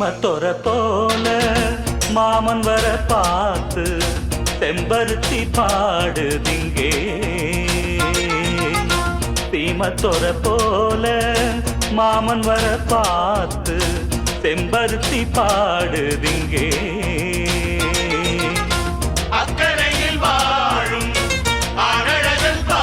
சீமத்தொர போல மாமன் வர பார்த்து செம்பருத்தி பாடுதிங்கே. சீமத்தொர போல மாமன் வர பார்த்து செம்பருத்தி பாடுதிங்கே.